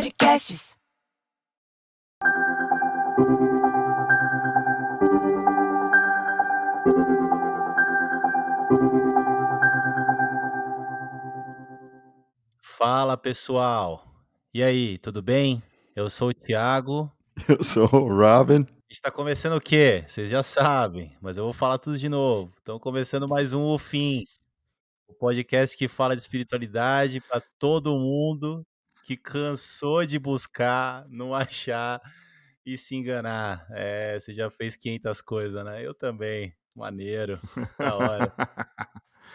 Podcasts. Fala pessoal, e aí, tudo bem? Eu sou o Thiago. Eu sou o Robin. Está começando o quê? Vocês já sabem, mas eu vou falar tudo de novo. Estão começando mais um O Fim, o podcast que fala de espiritualidade para todo mundo que cansou de buscar, não achar e se enganar. Você já fez 500 coisas, né? Eu também. Maneiro, da hora.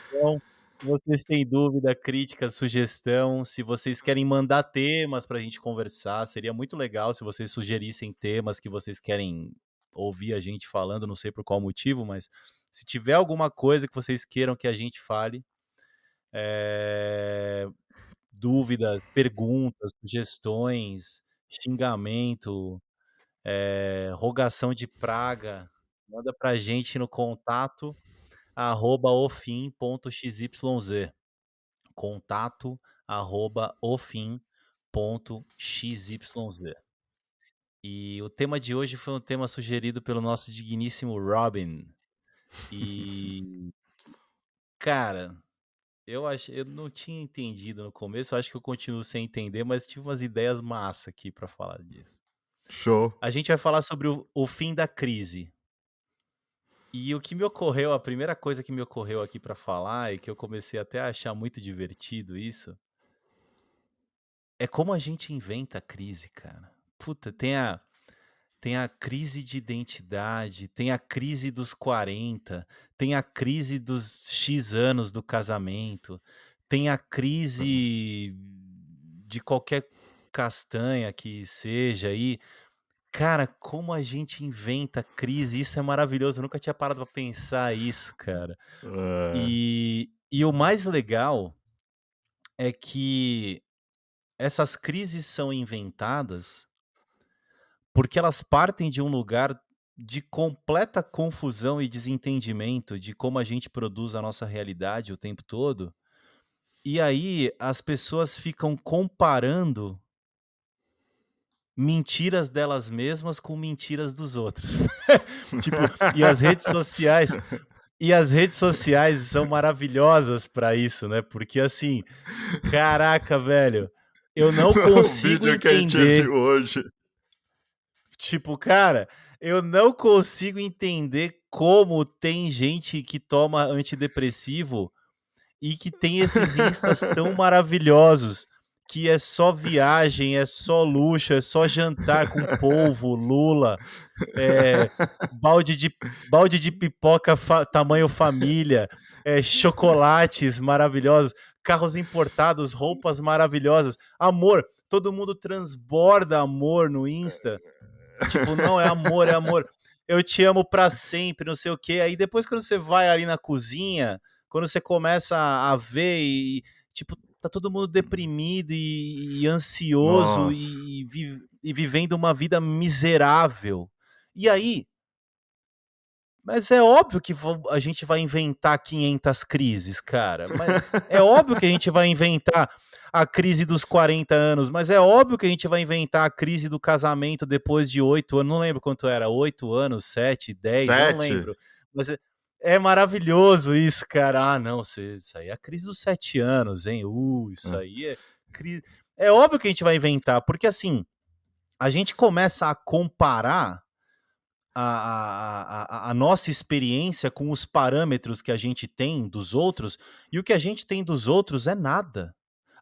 Então, se vocês têm dúvida, crítica, sugestão, se vocês querem mandar temas para a gente conversar, seria muito legal se vocês sugerissem temas que vocês querem ouvir a gente falando, não sei por qual motivo, mas se tiver alguma coisa que vocês queiram que a gente fale, dúvidas, perguntas, sugestões, xingamento, rogação de praga, manda pra gente no contato @ofim.xyz. contato@ofim.xyz. E o tema de hoje foi um tema sugerido pelo nosso digníssimo Robin. E, cara, eu não tinha entendido no começo, eu acho que eu continuo sem entender, mas tive umas ideias massa aqui para falar disso. Show. A gente vai falar sobre o fim da crise. E o que me ocorreu, a primeira coisa que me ocorreu aqui para falar, e que eu comecei até a achar muito divertido isso, é como a gente inventa a crise, cara. Puta, tem a crise de identidade, tem a crise dos 40, tem a crise dos X anos do casamento, tem a crise de qualquer castanha que seja aí. Cara, como a gente inventa crise, isso é maravilhoso. Eu nunca tinha parado pra pensar isso, cara. E o mais legal é que essas crises são inventadas porque elas partem de um lugar de completa confusão e desentendimento de como a gente produz a nossa realidade o tempo todo. E aí as pessoas ficam comparando mentiras delas mesmas com mentiras dos outros. Tipo, e as redes sociais são maravilhosas pra isso, né? Porque assim, caraca, velho, eu não O consigo vídeo que a gente entender. viu hoje. Tipo, cara, eu não consigo entender como tem gente que toma antidepressivo e que tem esses instas tão maravilhosos, que é só viagem, é só luxo, é só jantar com polvo, lula, é, balde de pipoca tamanho família, chocolates maravilhosos, carros importados, roupas maravilhosas, amor. Todo mundo transborda amor no Insta. Tipo, não é amor, é amor. Eu te amo pra sempre, não sei o quê. Aí depois quando você vai ali na cozinha, quando você começa a ver e, tipo, tá todo mundo deprimido e ansioso Nossa. e vivendo uma vida miserável. E aí, mas é óbvio que a gente vai inventar 500 crises, cara. Mas é óbvio que a gente vai inventar a crise dos 40 anos, mas é óbvio que a gente vai inventar a crise do casamento depois de 8 anos. Não lembro quanto era, 8 anos, 7, 10, eu não 7. lembro. Mas é maravilhoso isso, cara. Ah, não, isso aí é a crise dos 7 anos, hein? Isso aí é crise. É óbvio que a gente vai inventar, porque assim, a gente começa a comparar a nossa experiência com os parâmetros que a gente tem dos outros, e o que a gente tem dos outros é nada.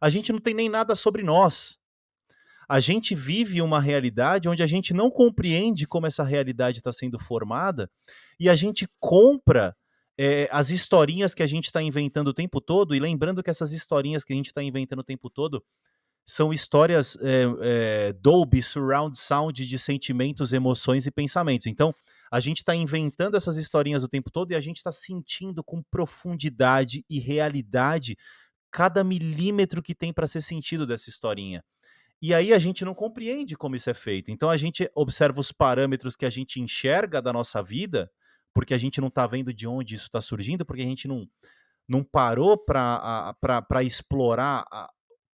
A gente não tem nem nada sobre nós. A gente vive uma realidade onde a gente não compreende como essa realidade está sendo formada, e a gente compra as historinhas que a gente está inventando o tempo todo, e lembrando que essas historinhas que a gente está inventando o tempo todo são histórias Dolby Surround Sound de sentimentos, emoções e pensamentos. Então, a gente está inventando essas historinhas o tempo todo e a gente está sentindo com profundidade e realidade cada milímetro que tem para ser sentido dessa historinha. E aí a gente não compreende como isso é feito. Então a gente observa os parâmetros que a gente enxerga da nossa vida, porque a gente não está vendo de onde isso está surgindo, porque a gente não parou para explorar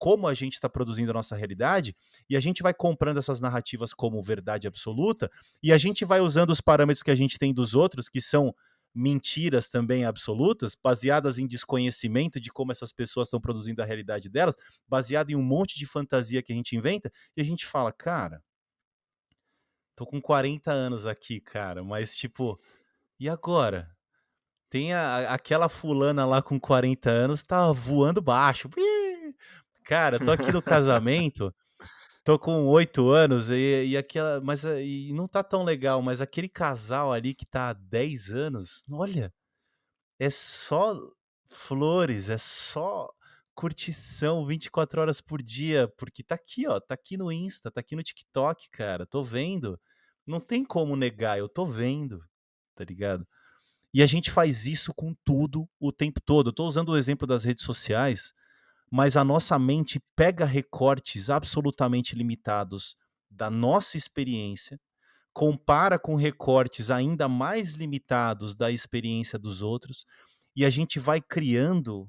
como a gente está produzindo a nossa realidade, e a gente vai comprando essas narrativas como verdade absoluta, e a gente vai usando os parâmetros que a gente tem dos outros, que são mentiras também absolutas, baseadas em desconhecimento de como essas pessoas estão produzindo a realidade delas, baseado em um monte de fantasia que a gente inventa, e a gente fala, cara, tô com 40 anos aqui, cara, mas tipo, e agora? Tem aquela fulana lá com 40 anos, tá voando baixo. Cara, tô aqui no casamento, tô com 8 anos e aquela, mas e não tá tão legal, mas aquele casal ali que tá há 10 anos, olha, é só flores, é só curtição 24 horas por dia, porque tá aqui, ó, tá aqui no Insta, tá aqui no TikTok, cara, tô vendo. Não tem como negar, eu tô vendo, tá ligado? E a gente faz isso com tudo o tempo todo. Eu tô usando o exemplo das redes sociais, mas a nossa mente pega recortes absolutamente limitados da nossa experiência, compara com recortes ainda mais limitados da experiência dos outros, e a gente vai criando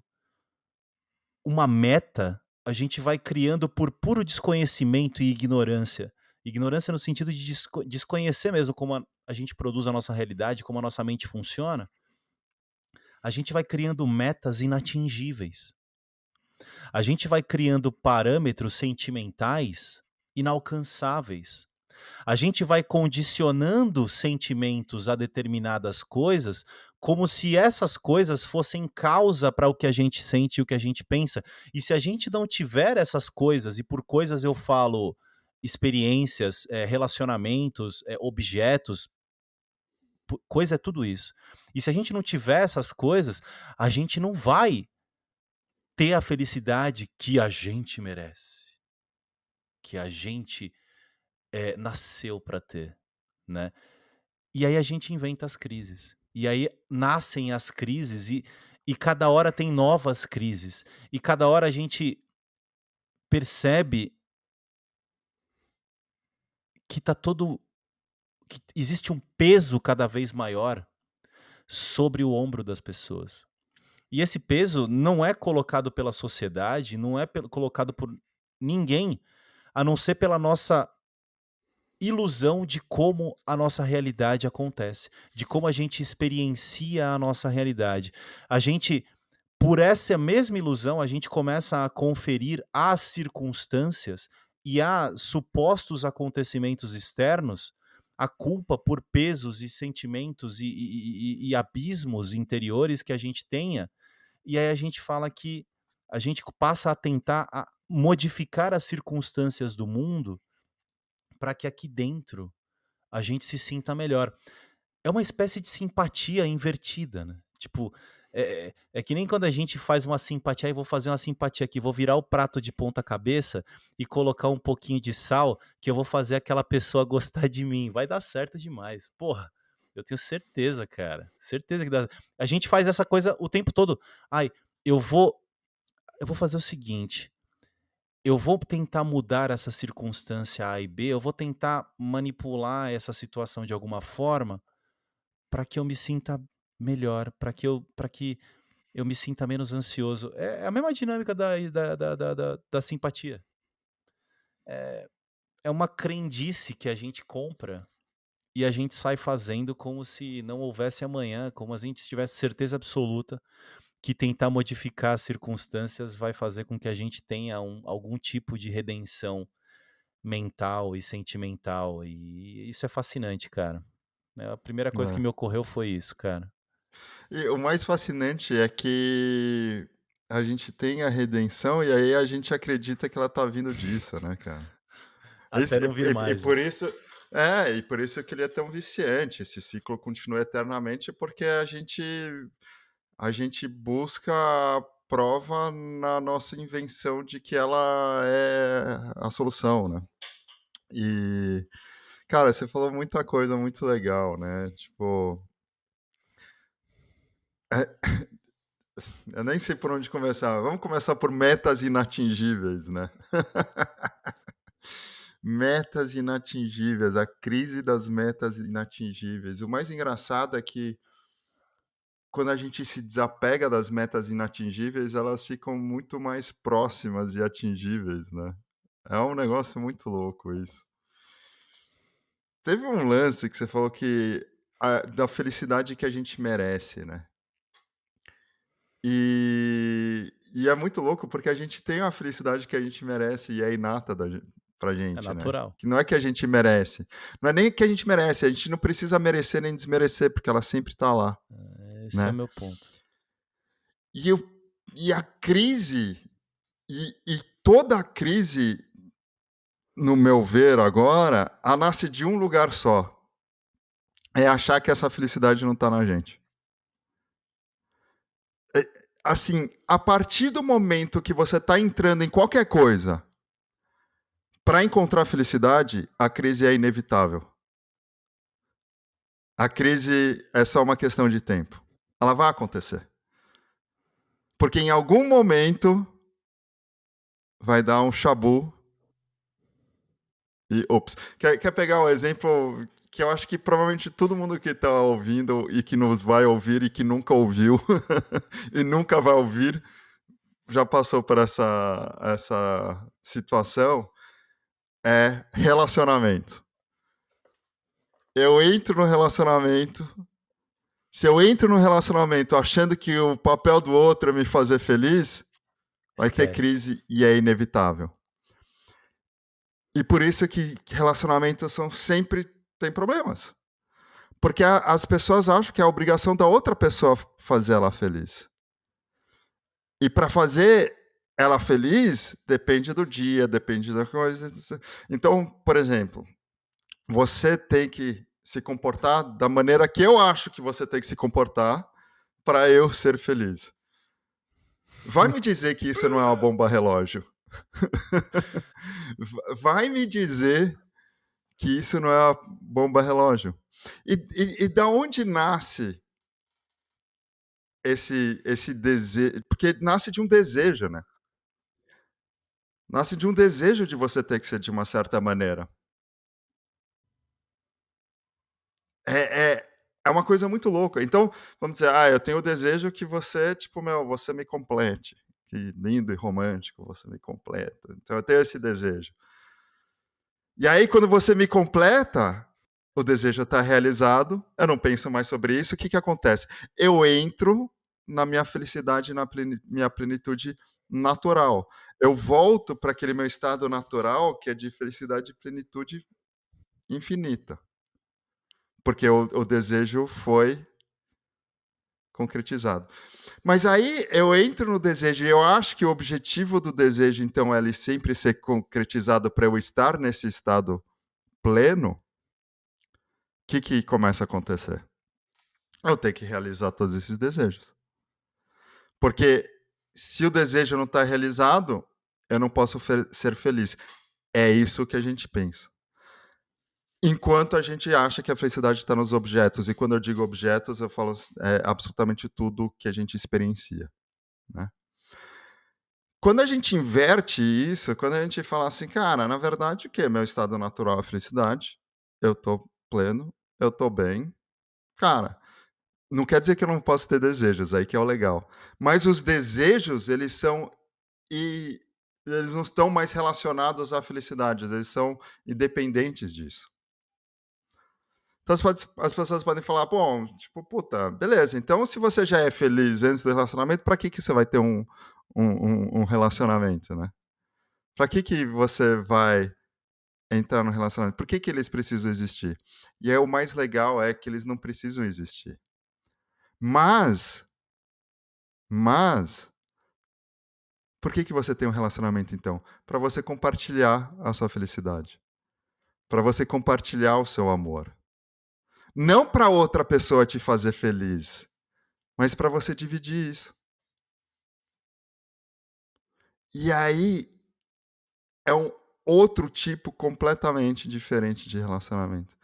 uma meta, a gente vai criando por puro desconhecimento e ignorância. Ignorância no sentido de desconhecer mesmo como a gente produz a nossa realidade, como a nossa mente funciona. A gente vai criando metas inatingíveis. A gente vai criando parâmetros sentimentais inalcançáveis. A gente vai condicionando sentimentos a determinadas coisas, como se essas coisas fossem causa para o que a gente sente e o que a gente pensa. E se a gente não tiver essas coisas, e por coisas eu falo experiências, relacionamentos, objetos, coisa é tudo isso. E se a gente não tiver essas coisas, a gente não vai ter a felicidade que a gente merece, que a gente nasceu para ter, né? E aí a gente inventa as crises. E aí nascem as crises e cada hora tem novas crises. E cada hora a gente percebe que tá todo que existe um peso cada vez maior sobre o ombro das pessoas. E esse peso não é colocado pela sociedade, não é colocado por ninguém, a não ser pela nossa ilusão de como a nossa realidade acontece, de como a gente experiencia a nossa realidade. A gente, por essa mesma ilusão, a gente começa a conferir às circunstâncias e a supostos acontecimentos externos a culpa por pesos e sentimentos e abismos interiores que a gente tenha. E aí a gente fala que a gente passa a tentar a modificar as circunstâncias do mundo para que aqui dentro a gente se sinta melhor. É uma espécie de simpatia invertida, né? Tipo, é que nem quando a gente faz uma simpatia, e vou fazer uma simpatia aqui, vou virar o prato de ponta cabeça e colocar um pouquinho de sal, que eu vou fazer aquela pessoa gostar de mim. Vai dar certo demais. Porra, eu tenho certeza, cara. Certeza que dá. A gente faz essa coisa o tempo todo. Ai, eu vou, eu vou fazer o seguinte, eu vou tentar mudar essa circunstância A e B, eu vou tentar manipular essa situação de alguma forma para que eu me sinta melhor, para que eu me sinta menos ansioso. É a mesma dinâmica da simpatia. É uma crendice que a gente compra e a gente sai fazendo como se não houvesse amanhã, como a gente tivesse certeza absoluta que tentar modificar as circunstâncias vai fazer com que a gente tenha algum tipo de redenção mental e sentimental. E isso é fascinante, cara. A primeira coisa que É. me ocorreu foi isso, cara. E o mais fascinante é que a gente tem a redenção e aí a gente acredita que ela tá vindo disso, né, cara? Até não vir E mais, né? por isso e por isso que ele é tão viciante, esse ciclo continua eternamente, porque a gente busca a prova na nossa invenção de que ela é a solução, né. E, cara, você falou muita coisa muito legal, né, tipo, eu nem sei por onde começar. Vamos começar por metas inatingíveis, né. Metas inatingíveis, a crise das metas inatingíveis. O mais engraçado é que quando a gente se desapega das metas inatingíveis, elas ficam muito mais próximas e atingíveis, né. É um negócio muito louco isso. Teve um lance que você falou que da felicidade que a gente merece, né. E é muito louco, porque a gente tem a felicidade que a gente merece e é inata pra É gente, né. natural. Que não é que a gente merece, não é nem que a gente merece, a gente não precisa merecer nem desmerecer, porque ela sempre tá lá, Esse é o né. meu ponto. E eu e a crise, e toda a crise, no meu ver agora, a nasce de um lugar só, é achar que essa felicidade não tá na gente. Assim, a partir do momento que você tá entrando em qualquer coisa para encontrar felicidade, a crise é inevitável. A crise é só uma questão de tempo. Ela vai acontecer. Porque em algum momento vai dar um chabu e ops. Quer pegar um exemplo que eu acho que provavelmente todo mundo que está ouvindo e que nos vai ouvir e que nunca ouviu e nunca vai ouvir já passou por essa situação, é relacionamento. Eu entro no relacionamento. Se eu entro no relacionamento achando que o papel do outro é me fazer feliz, vai ter Esquece. crise e é inevitável. E por isso que relacionamentos são sempre tem problemas. Porque as pessoas acham que é a obrigação da outra pessoa fazer ela feliz. E para fazer ela feliz, depende do dia, depende da coisa. Então, por exemplo, você tem que se comportar da maneira que eu acho que você tem que se comportar para eu ser feliz. Vai me dizer que isso não é uma bomba relógio. Vai me dizer que isso não é uma bomba relógio. E da onde nasce esse desejo? Porque nasce de um desejo, né? Nasce de um desejo de você ter que ser de uma certa maneira. É, é, é uma coisa muito louca. Então, vamos dizer, eu tenho o desejo que você, tipo, você me complete. Que lindo e romântico, você me completa. Então, eu tenho esse desejo. E aí, quando você me completa, o desejo está realizado, eu não penso mais sobre isso, o que acontece? Eu entro na minha felicidade, na minha plenitude natural. Eu volto para aquele meu estado natural, que é de felicidade e plenitude infinita. Porque o desejo foi concretizado. Mas aí eu entro no desejo e eu acho que o objetivo do desejo, então, é ele sempre ser concretizado para eu estar nesse estado pleno. O que começa a acontecer? Eu tenho que realizar todos esses desejos. Porque se o desejo não está realizado, eu não posso ser feliz. É isso que a gente pensa. Enquanto a gente acha que a felicidade está nos objetos. E quando eu digo objetos, eu falo absolutamente tudo que a gente experiencia. Né? Quando a gente inverte isso, quando a gente fala assim, cara, na verdade, o que? Meu estado natural é felicidade, eu tô pleno, eu tô bem. Cara, não quer dizer que eu não posso ter desejos, aí que é o legal. Mas os desejos, e eles não estão mais relacionados à felicidade, eles são independentes disso. Então as pessoas podem falar, bom, tipo, puta, beleza, então se você já é feliz antes do relacionamento, para que você vai ter um relacionamento, né? Para que você vai entrar no relacionamento? Por que eles precisam existir? E aí o mais legal é que eles não precisam existir. Mas, por que você tem um relacionamento então? Para você compartilhar a sua felicidade. Para você compartilhar o seu amor. Não para outra pessoa te fazer feliz, mas para você dividir isso. E aí é um outro tipo completamente diferente de relacionamento.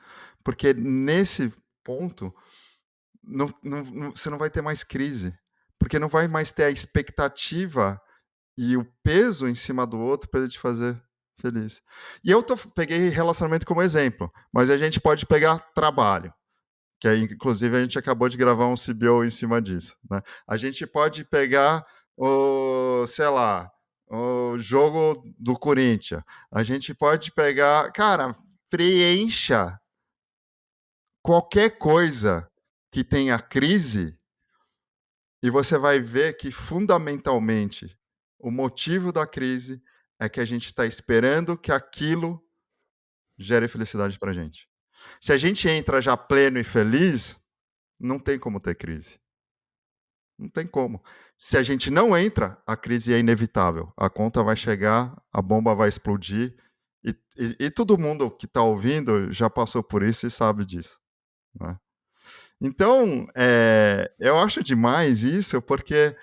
Porque nesse ponto, você não vai ter mais crise. Porque não vai mais ter a expectativa e o peso em cima do outro para ele te fazer feliz. E eu peguei relacionamento como exemplo, mas a gente pode pegar trabalho. que aí, inclusive, a gente acabou de gravar um CBO em cima disso, né? A gente pode pegar sei lá, o jogo do Corinthians. A gente pode pegar, cara, preencha qualquer coisa que tenha crise e você vai ver que, fundamentalmente, o motivo da crise é que a gente está esperando que aquilo gere felicidade para a gente. Se a gente entra já pleno e feliz, não tem como ter crise. Não tem como. Se a gente não entra, a crise é inevitável. A conta vai chegar, a bomba vai explodir. E todo mundo que está ouvindo já passou por isso e sabe disso, né? Então, eu acho demais isso, porque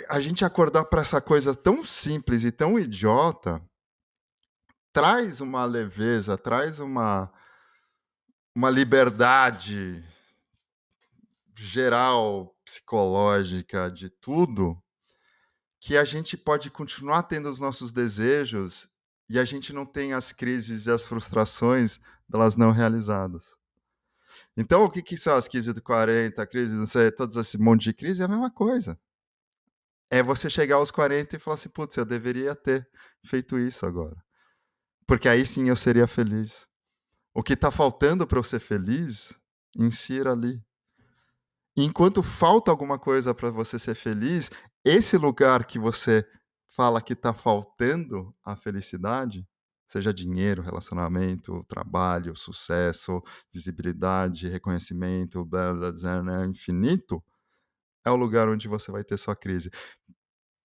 a gente acordar para essa coisa tão simples e tão idiota traz uma leveza, traz uma liberdade geral, psicológica, de tudo, que a gente pode continuar tendo os nossos desejos e a gente não tem as crises e as frustrações delas não realizadas. Então, o que são as crises do 40, a crise, não sei, todo esse monte de crise? É a mesma coisa. É você chegar aos 40 e falar assim, putz, eu deveria ter feito isso agora. Porque aí sim eu seria feliz. O que está faltando para eu ser feliz, insira ali. E enquanto falta alguma coisa para você ser feliz, esse lugar que você fala que está faltando a felicidade, seja dinheiro, relacionamento, trabalho, sucesso, visibilidade, reconhecimento, blá, blá, blá, né, infinito, é o lugar onde você vai ter sua crise.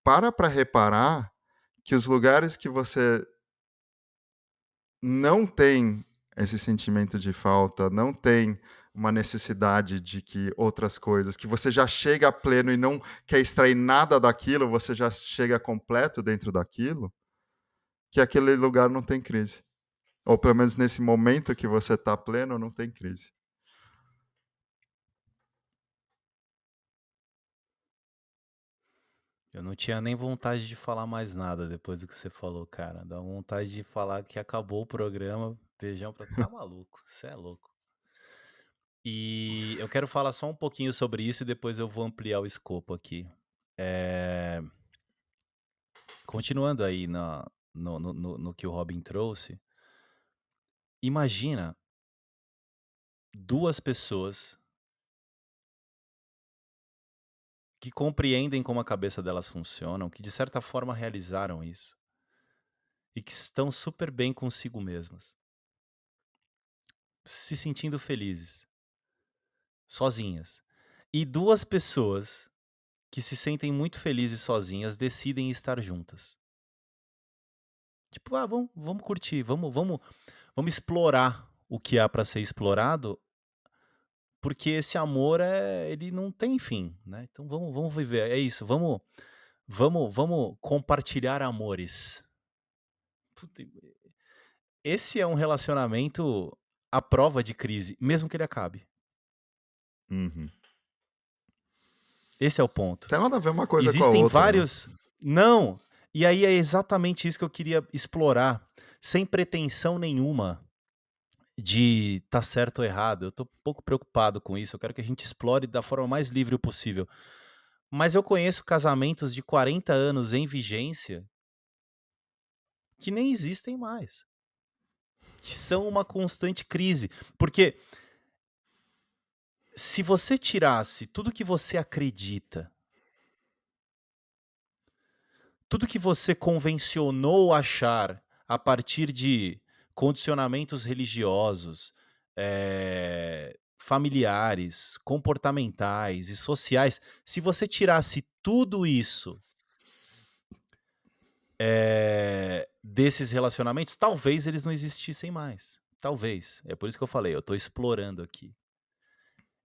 Para reparar que os lugares que você não tem esse sentimento de falta, não tem uma necessidade de que outras coisas, que você já chega pleno e não quer extrair nada daquilo, você já chega completo dentro daquilo, que aquele lugar não tem crise. Ou pelo menos nesse momento que você está pleno, não tem crise. Eu não tinha nem vontade de falar mais nada depois do que você falou, cara. Dá vontade de falar que acabou o programa. Beijão pra. Tá maluco, você é louco. E eu quero falar só um pouquinho sobre isso e depois eu vou ampliar o escopo aqui. É, Continuando aí no que o Robin trouxe, imagina duas pessoas que compreendem como a cabeça delas funciona, que de certa forma realizaram isso e que estão super bem consigo mesmas, se sentindo felizes, sozinhas. E duas pessoas que se sentem muito felizes sozinhas decidem estar juntas. Tipo, vamos curtir, vamos explorar o que há para ser explorado, porque esse amor ele não tem fim, né? Então vamos viver, é isso, vamos compartilhar amores. Puta, esse é um relacionamento à prova de crise, mesmo que ele acabe. Uhum. Esse é o ponto. Tem nada a ver uma coisa com a Existem outra, né? vários. Não! E aí é exatamente isso que eu queria explorar, sem pretensão nenhuma de tá certo ou errado. Eu tô um pouco preocupado com isso. Eu quero que a gente explore da forma mais livre possível. Mas eu conheço casamentos de 40 anos em vigência que nem existem mais. Que são uma constante crise. Porque se você tirasse tudo que você acredita, tudo que você convencionou achar a partir de condicionamentos religiosos, familiares, comportamentais e sociais, se você tirasse tudo isso desses relacionamentos, talvez eles não existissem mais. Talvez. É por isso que eu falei, eu tô explorando aqui.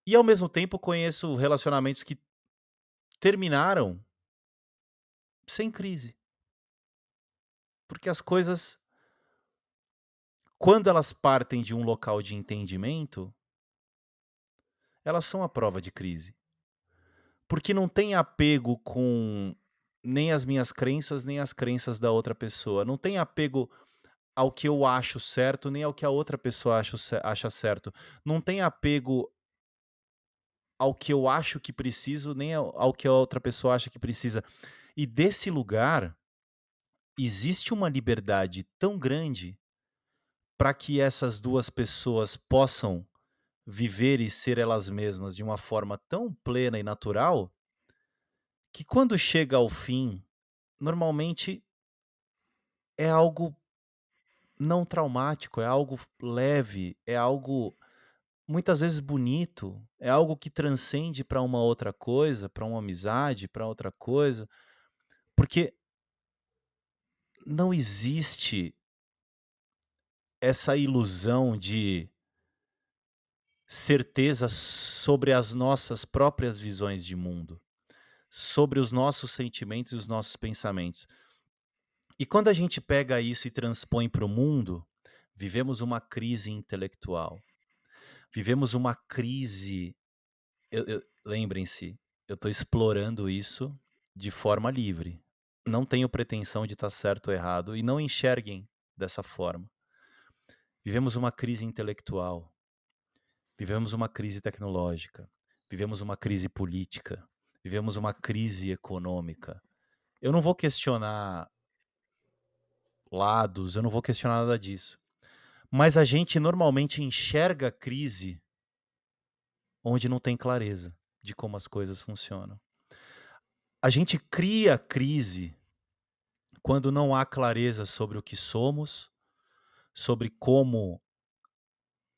E ao mesmo tempo conheço relacionamentos que terminaram sem crise. Porque as coisas, quando elas partem de um local de entendimento, elas são a prova de crise. Porque não tem apego com nem as minhas crenças, nem as crenças da outra pessoa. Não tem apego ao que eu acho certo, nem ao que a outra pessoa acha certo. Não tem apego ao que eu acho que preciso, nem ao que a outra pessoa acha que precisa. E desse lugar, existe uma liberdade tão grande para que essas 2 pessoas possam viver e ser elas mesmas de uma forma tão plena e natural, que quando chega ao fim, normalmente é algo não traumático, é algo leve, é algo muitas vezes bonito, é algo que transcende para uma outra coisa, para uma amizade, para outra coisa, porque não existe essa ilusão de certeza sobre as nossas próprias visões de mundo, sobre os nossos sentimentos e os nossos pensamentos. E quando a gente pega isso e transpõe para o mundo, vivemos uma crise intelectual, vivemos uma crise. Lembrem-se, eu estou explorando isso de forma livre. Não tenho pretensão de estar certo ou errado e não enxerguem dessa forma. Vivemos uma crise intelectual, vivemos uma crise tecnológica, vivemos uma crise política, vivemos uma crise econômica. Eu não vou questionar lados, eu não vou questionar nada disso. Mas a gente normalmente enxerga a crise onde não tem clareza de como as coisas funcionam. A gente cria crise quando não há clareza sobre o que somos, sobre como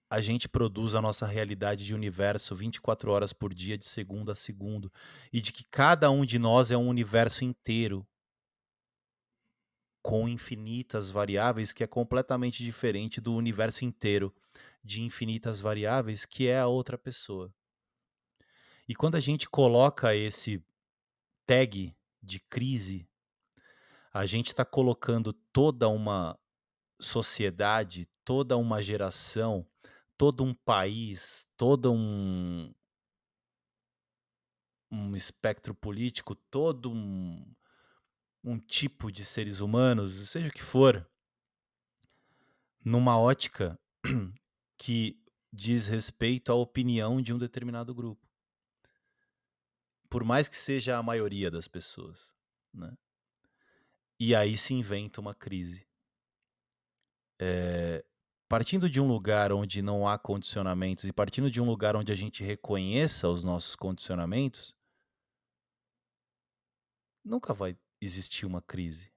a gente produz a nossa realidade de universo 24 horas por dia, de segundo a segundo, e de que cada um de nós é um universo inteiro, com infinitas variáveis, que é completamente diferente do universo inteiro de infinitas variáveis, que é a outra pessoa. E quando a gente coloca esse tag de crise, a gente está colocando toda uma sociedade, toda uma geração, todo um país, todo um espectro político, todo um tipo de seres humanos, seja o que for, numa ótica que diz respeito à opinião de um determinado grupo. Por mais que seja a maioria das pessoas, né? E aí se inventa uma crise. Partindo de um lugar onde não há condicionamentos e partindo de um lugar onde a gente reconheça os nossos condicionamentos, nunca vai existir uma crise.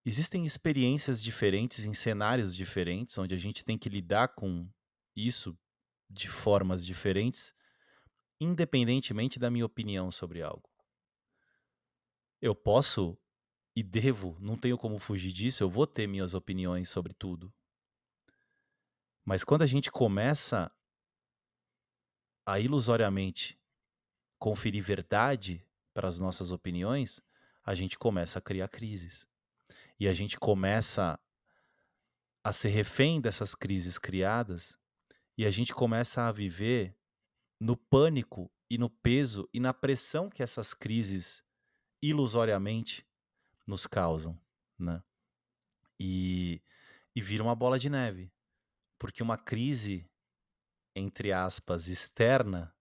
Existem experiências diferentes em cenários diferentes, onde a gente tem que lidar com isso de formas diferentes, independentemente da minha opinião sobre algo. Eu posso e devo, não tenho como fugir disso, eu vou ter minhas opiniões sobre tudo. Mas quando a gente começa a ilusoriamente conferir verdade para as nossas opiniões, a gente começa a criar crises. E a gente começa a ser refém dessas crises criadas e a gente começa a viver no pânico e no peso e na pressão que essas crises ilusoriamente nos causam, né? E, e vira uma bola de neve, porque uma crise, entre aspas, externa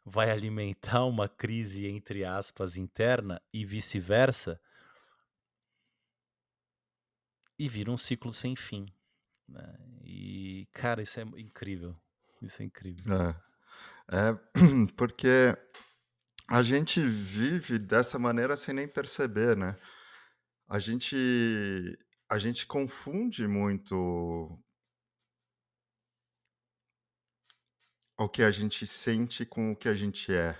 vai alimentar uma crise, entre aspas, interna e vice-versa, e vira um ciclo sem fim, né? E, cara, isso é incrível. Isso é incrível. É, porque a gente vive dessa maneira sem nem perceber, né. A gente a gente confunde muito o que a gente sente com o que a gente é,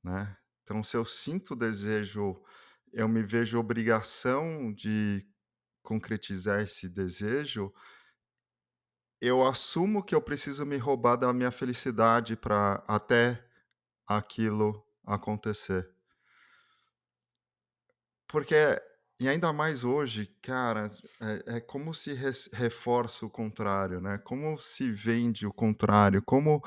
né. Então se eu sinto desejo, eu me vejo obrigação de concretizar esse desejo, eu assumo que eu preciso me roubar da minha felicidade para até aquilo acontecer. Porque e ainda mais hoje, cara, é como se reforça o contrário, né, como se vende o contrário, como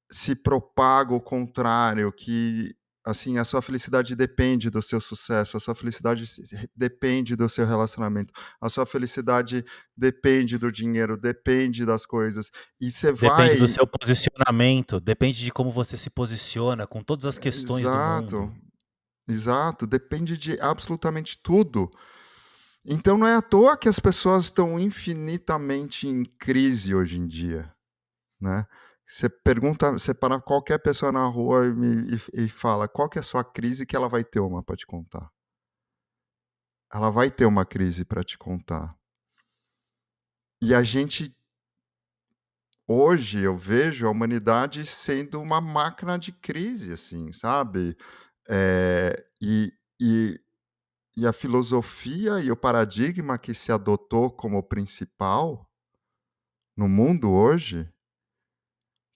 se propaga o contrário, que assim, a sua felicidade depende do seu sucesso, a sua felicidade depende do seu relacionamento, a sua felicidade depende do dinheiro, depende das coisas. E você Depende do vai. seu posicionamento, depende de como você se posiciona com todas as questões do Exato, mundo. exato, depende de absolutamente tudo. Então não é à toa que as pessoas estão infinitamente em crise hoje em dia, né. Você para qualquer pessoa na rua e fala: "Qual que é a sua crise?", que ela vai ter uma para te contar. Ela vai ter uma crise para te contar. E a gente hoje eu vejo a humanidade sendo uma máquina de crise, assim, sabe. E e a filosofia e o paradigma que se adotou como principal no mundo hoje,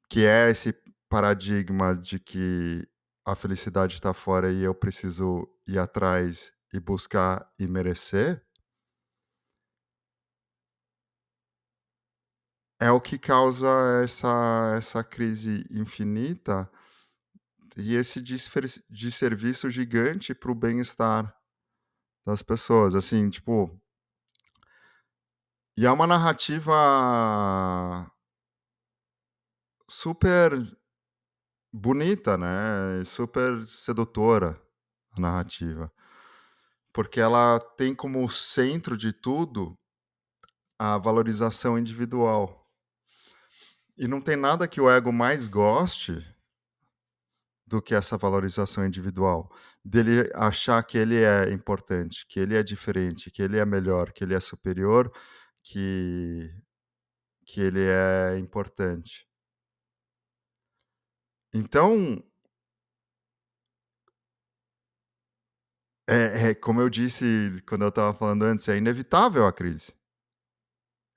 que é esse paradigma de que a felicidade está fora e eu preciso ir atrás e buscar e merecer, é o que causa essa crise infinita e esse desserviço gigante para o bem-estar das pessoas, assim, tipo, e é uma narrativa super bonita, né, super sedutora a narrativa, porque ela tem como centro de tudo a valorização individual. E não tem nada que o ego mais goste do que essa valorização individual, dele achar que ele é importante, que ele é diferente, que ele é melhor, que ele é superior, que que ele é importante. Então, como eu disse quando eu estava falando antes, é inevitável a crise.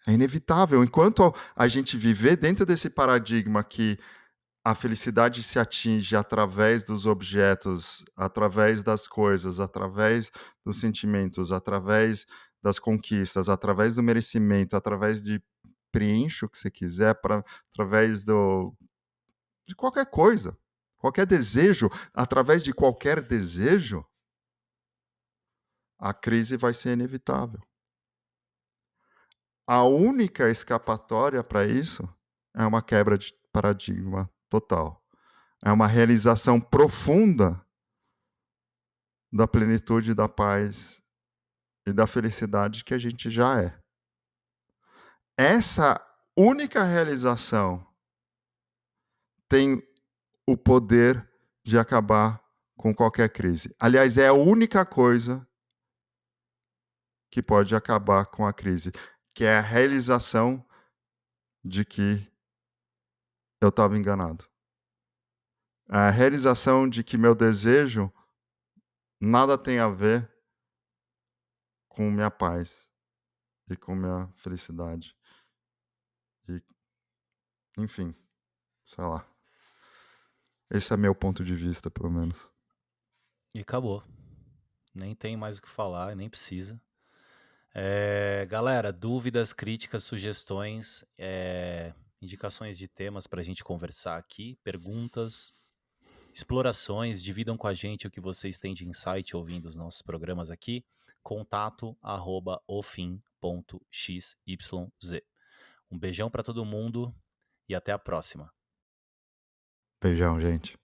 É inevitável. Enquanto a gente viver dentro desse paradigma que a felicidade se atinge através dos objetos, através das coisas, através dos sentimentos, através das conquistas, através do merecimento, através de preencha o que você quiser, através de qualquer coisa, qualquer desejo, através de qualquer desejo, a crise vai ser inevitável. A única escapatória para isso é uma quebra de paradigma total. É uma realização profunda da plenitude, da paz e da felicidade que a gente já é. Essa única realização tem o poder de acabar com qualquer crise. Aliás, é a única coisa que pode acabar com a crise, que é a realização de que eu estava enganado. A realização de que meu desejo nada tem a ver com minha paz e com minha felicidade. E, enfim, sei lá. Esse é meu ponto de vista, pelo menos. E acabou. Nem tem mais o que falar, nem precisa. Galera, dúvidas, críticas, sugestões, indicações de temas para a gente conversar aqui, perguntas, explorações, dividam com a gente o que vocês têm de insight ouvindo os nossos programas aqui. Contato@ofim.xyz. Um beijão para todo mundo e até a próxima. Beijão, gente.